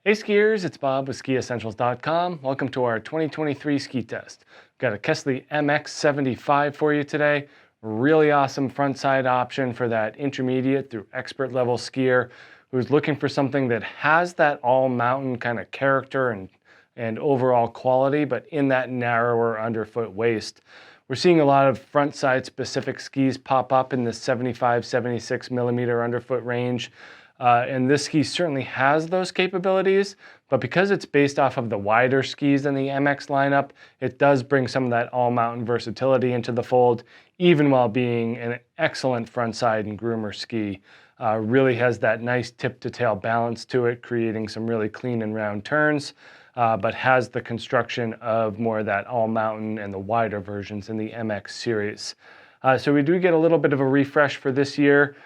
Hey skiers, it's Bob with SkiEssentials.com. Welcome to our 2023 ski test. We've got a Kastle MX 75 for you today. Really awesome frontside option for that intermediate through expert level skier who's looking for something that has that all mountain kind of character and overall quality, but in that narrower underfoot waist. We're seeing a lot of frontside specific skis pop up in the 75, 76 millimeter underfoot range. And this ski certainly has those capabilities, but because it's based off of the wider skis in the MX lineup, it does bring some of that all-mountain versatility into the fold, even while being an excellent frontside and groomer ski. Really has that nice tip-to-tail balance to it, creating some really clean and round turns, but has the construction of more of that all-mountain and the wider versions in the MX series. So we do get a little bit of a refresh for this year.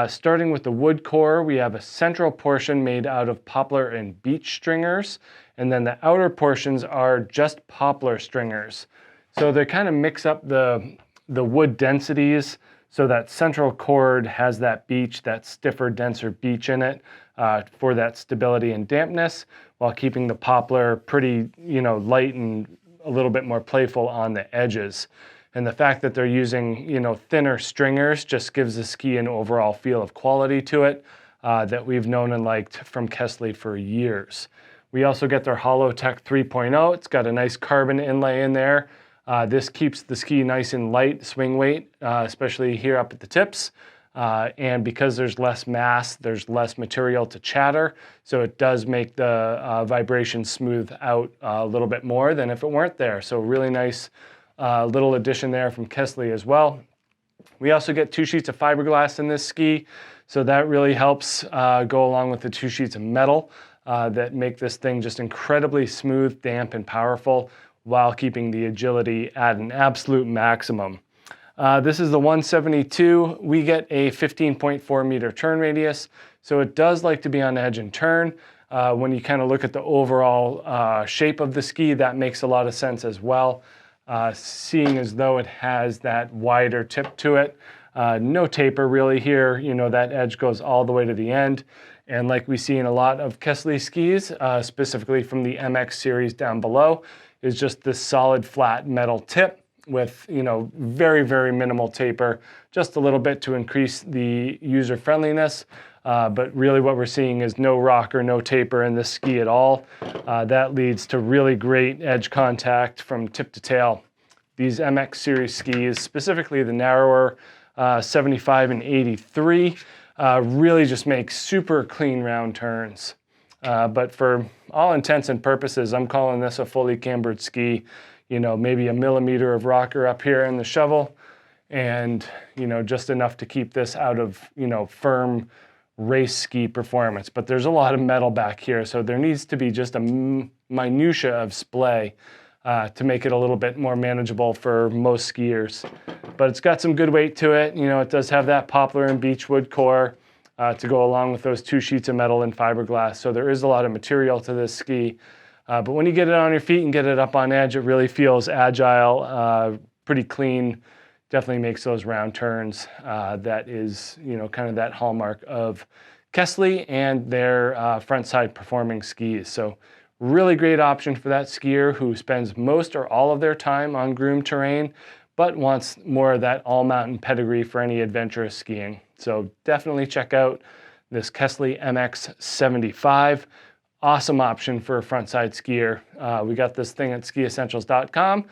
Starting with the wood core, we have a central portion made out of poplar and beech stringers, and then the outer portions are just poplar stringers. So they kind of mix up the wood densities, so that central cord has that beech, that stiffer, denser beech in it for that stability and dampness, while keeping the poplar pretty, light and a little bit more playful on the edges. And the fact that they're using, thinner stringers just gives the ski an overall feel of quality to it that we've known and liked from Kastle for years. We also get their HoloTech 3.0. It's got a nice carbon inlay in there. This keeps the ski nice and light, swing weight, especially here up at the tips. And because there's less mass, there's less material to chatter. So it does make the vibration smooth out a little bit more than if it weren't there. So really nice little addition there from Kastle as well. We also get 2 sheets of fiberglass in this ski, so that really helps go along with the 2 sheets of metal that make this thing just incredibly smooth, damp, and powerful while keeping the agility at an absolute maximum. This is the 172. We get a 15.4 meter turn radius, so it does like to be on edge and turn. When you kind of look at the overall shape of the ski, that makes a lot of sense as well. Seeing as though it has that wider tip to it. No taper really here, that edge goes all the way to the end. And like we see in a lot of Kastle skis, specifically from the MX series down below, is just this solid flat metal tip with, very, very minimal taper, just a little bit to increase the user friendliness. But really what we're seeing is no rocker, no taper in this ski at all. That leads to really great edge contact from tip to tail. These MX series skis, specifically the narrower 75 and 83, really just make super clean round turns. But for all intents and purposes, I'm calling this a fully cambered ski. Maybe a millimeter of rocker up here in the shovel, and just enough to keep this out of firm race ski performance. But there's a lot of metal back here, so there needs to be just a minutia of splay to make it a little bit more manageable for most skiers. But it's got some good weight to it. It does have that poplar and beech wood core to go along with those 2 sheets of metal and fiberglass, so there is a lot of material to this ski. But when you get it on your feet and get it up on edge, it really feels agile, pretty clean. Definitely makes those round turns. That is, kind of that hallmark of Kastle and their front side performing skis. So really great option for that skier who spends most or all of their time on groomed terrain, but wants more of that all mountain pedigree for any adventurous skiing. So definitely check out this Kastle MX 75. Awesome option for a frontside skier. We got this thing at SkiEssentials.com.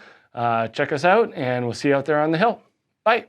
Check us out, and we'll see you out there on the hill. Bye.